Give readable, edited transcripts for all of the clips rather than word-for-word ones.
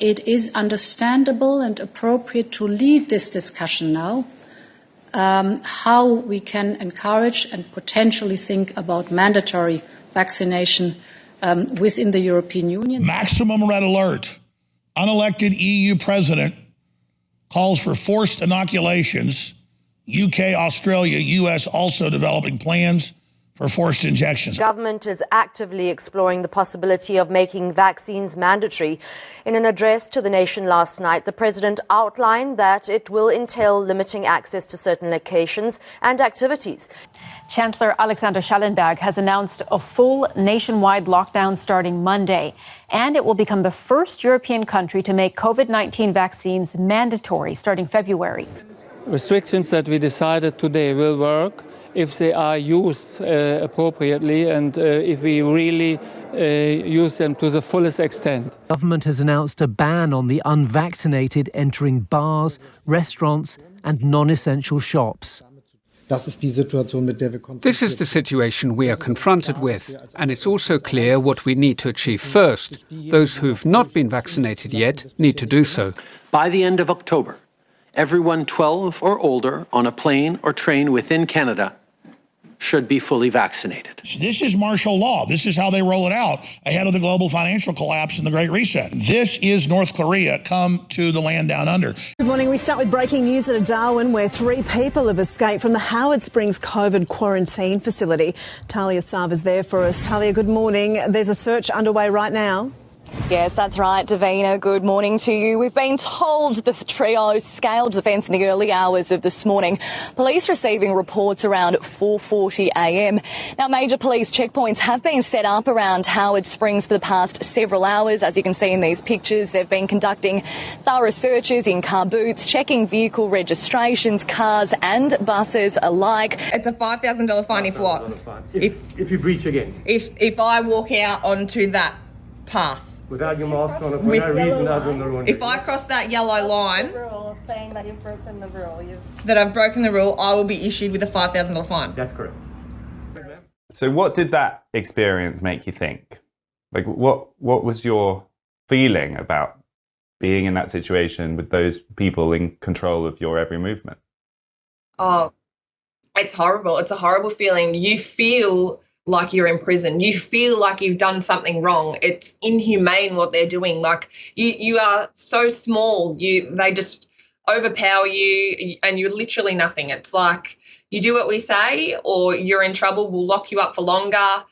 It is understandable and appropriate to lead this discussion now, how we can encourage and potentially think about mandatory vaccination within the European Union. Maximum red alert. Unelected EU president calls for forced inoculations. UK, Australia, US also developing plans for forced injections. Government is actively exploring the possibility of making vaccines mandatory. In an address to the nation last night, the president outlined that it will entail limiting access to certain locations and activities. Chancellor Alexander Schallenberg has announced a full nationwide lockdown starting Monday, and it will become the first European country to make COVID-19 vaccines mandatory starting February. Restrictions that we decided today will work if they are used appropriately and if we really use them to the fullest extent. The government has announced a ban on the unvaccinated entering bars, restaurants and non-essential shops. This is the situation we are confronted with, and it's also clear what we need to achieve first. Those who've not been vaccinated yet need to do so. By the end of October, everyone 12 or older on a plane or train within Canada should be fully vaccinated. This is martial law. This is how they roll it out ahead of the global financial collapse and the Great Reset. This is North Korea come to the land down under. Good morning. We start with breaking news out of Darwin, where 3 people have escaped from the Howard Springs COVID quarantine facility. Talia Sava's there for us. Talia, good morning. There's a search underway right now. Yes, that's right, Davina. Good morning to you. We've been told the trio scaled the fence in the early hours of this morning. Police receiving reports around 4:40 a.m. Now, major police checkpoints have been set up around Howard Springs for the past several hours. As you can see in these pictures, they've been conducting thorough searches in car boots, checking vehicle registrations, cars and buses alike. It's a $5,000 fine if what? If you breach again. If I walk out onto that path. Without your mask on, for no reason other than the rule. If I cross that yellow line, saying that you've broken the rule. That I've broken the rule, I will be issued with a $5,000 fine. That's correct. So what did that experience make you think? Like, what was your feeling about being in that situation with those people in control of your every movement? Oh, it's horrible. It's a horrible feeling. You feel like you're in prison. You feel like you've done something wrong. It's inhumane what they're doing. Like you are so small. They just overpower you and you're literally nothing. It's like you do what we say or you're in trouble. We'll lock you up for longer.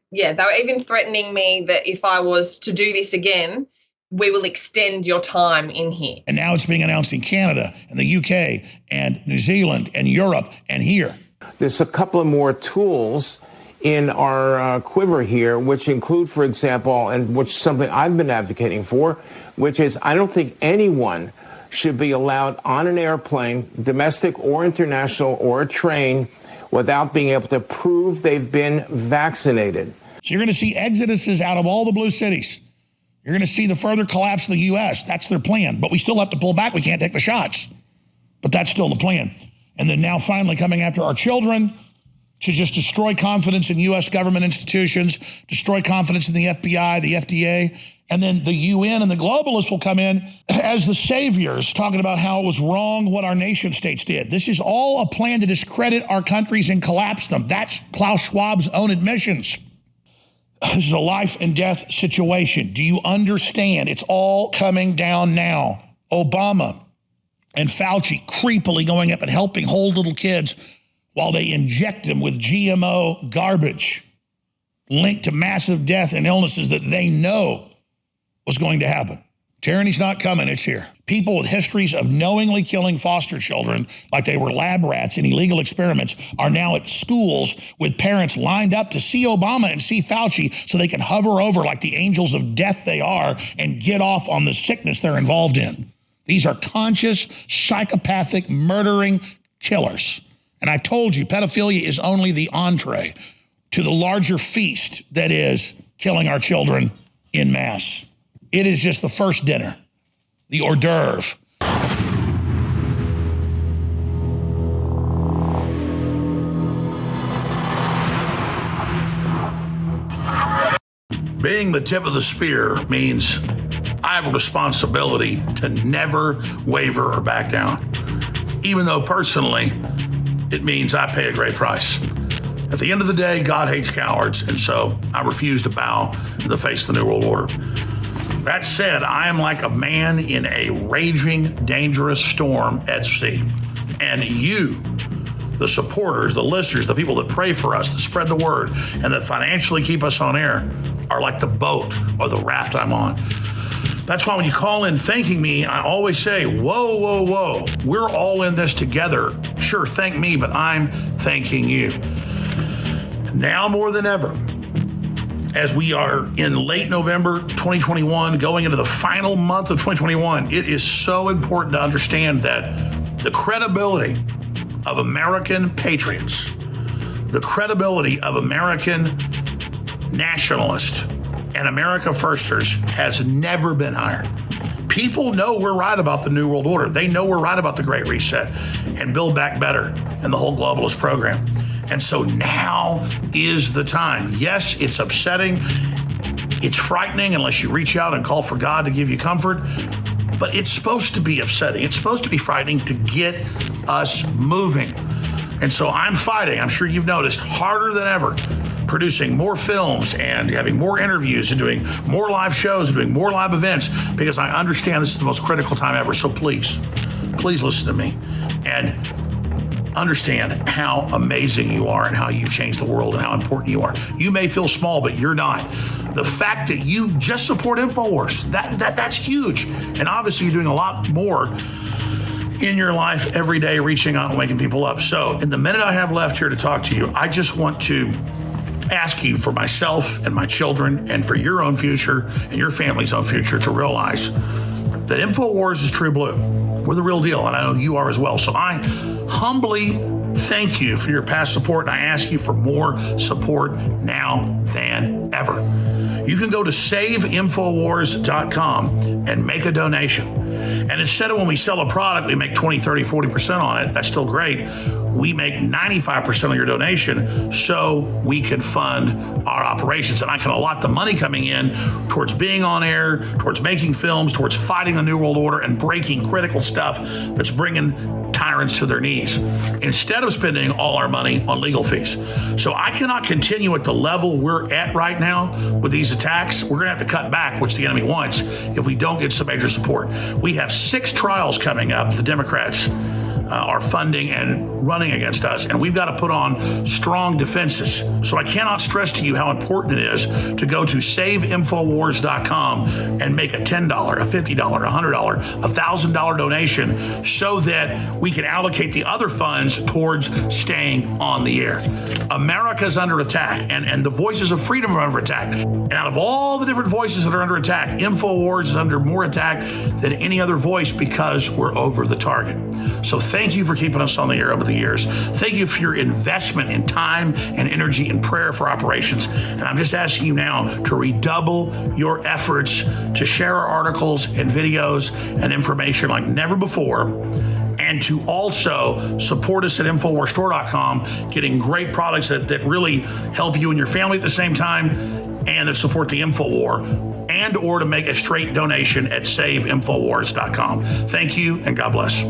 Yeah, they were even threatening me that if I was to do this again, we will extend your time in here. And now it's being announced in Canada and the UK and New Zealand and Europe and here. There's a couple of more tools in our quiver here, which include, for example, and which is something I've been advocating for, which is I don't think anyone should be allowed on an airplane, domestic or international, or a train, without being able to prove they've been vaccinated. So you're going to see exoduses out of all the blue cities. You're going to see the further collapse of the U.S. That's their plan. But we still have to pull back. We can't take the shots. But that's still the plan. And then now finally coming after our children, to just destroy confidence in U.S. government institutions, destroy confidence in the FBI, the FDA, and then the UN and the globalists will come in as the saviors, talking about how it was wrong what our nation states did. This is all a plan to discredit our countries and collapse them. That's Klaus Schwab's own admissions. This is a life and death situation. Do you understand? It's all coming down now. Obama and Fauci creepily going up and helping hold little kids while they inject them with GMO garbage linked to massive death and illnesses that they know was going to happen. Tyranny's not coming, it's here. People with histories of knowingly killing foster children like they were lab rats in illegal experiments are now at schools with parents lined up to see Obama and see Fauci so they can hover over like the angels of death they are and get off on the sickness they're involved in. These are conscious, psychopathic, murdering killers. And I told you, pedophilia is only the entree to the larger feast that is killing our children en masse. It is just the first dinner, the hors d'oeuvre. Being the tip of the spear means I have a responsibility to never waver or back down, even though personally it means I pay a great price. At the end of the day, God hates cowards, and so I refuse to bow in the face of the New World Order. That said, I am like a man in a raging, dangerous storm at sea. And you, the supporters, the listeners, the people that pray for us, that spread the word, and that financially keep us on air, are like the boat or the raft I'm on. That's why when you call in thanking me, I always say, whoa, whoa, whoa. We're all in this together. Sure, thank me, but I'm thanking you. Now more than ever, as we are in late November 2021, going into the final month of 2021, it is so important to understand that the credibility of American patriots, the credibility of American nationalists and America Firsters has never been higher. People know we're right about the New World Order. They know we're right about the Great Reset and Build Back Better and the whole globalist program. And so now is the time. Yes, it's upsetting. It's frightening unless you reach out and call for God to give you comfort. But it's supposed to be upsetting. It's supposed to be frightening to get us moving. And so I'm fighting, I'm sure you've noticed, harder than ever, producing more films and having more interviews and doing more live shows and doing more live events, because I understand this is the most critical time ever. So please listen to me and understand how amazing you are and how you've changed the world and how important you are. You may feel small, but you're not. The fact that you just support InfoWars, that's huge. And obviously you're doing a lot more in your life every day, reaching out and waking people up. So in the minute I have left here to talk to you, I just want to ask you, for myself and my children and for your own future and your family's own future, to realize that InfoWars is true blue. We're the real deal, and I know you are as well. So I humbly thank you for your past support, and I ask you for more support now than ever. You can go to saveinfowars.com and make a donation. And instead of when we sell a product, we make 20, 30, 40% on it, that's still great. We make 95% of your donation so we can fund our operations. And I can allot the money coming in towards being on air, towards making films, towards fighting the New World Order and breaking critical stuff that's bringing tyrants to their knees, instead of spending all our money on legal fees. So I cannot continue at the level we're at right now with these attacks. We're going to have to cut back, which the enemy wants, if we don't get some major support. We have 6 trials coming up. The Democrats are funding and running against us, and we've got to put on strong defenses. So I cannot stress to you how important it is to go to saveinfowars.com and make a $10, a $50, $100, $1,000 donation so that we can allocate the other funds towards staying on the air. America's under attack, and the voices of freedom are under attack. And out of all the different voices that are under attack, InfoWars is under more attack than any other voice because we're over the target. So thank you for keeping us on the air over the years. Thank you for your investment in time and energy and prayer for operations. And I'm just asking you now to redouble your efforts to share our articles and videos and information like never before, and to also support us at InfoWarsStore.com, getting great products that really help you and your family at the same time, and that support the InfoWar, and or to make a straight donation at SaveInfowars.com. Thank you, and God bless.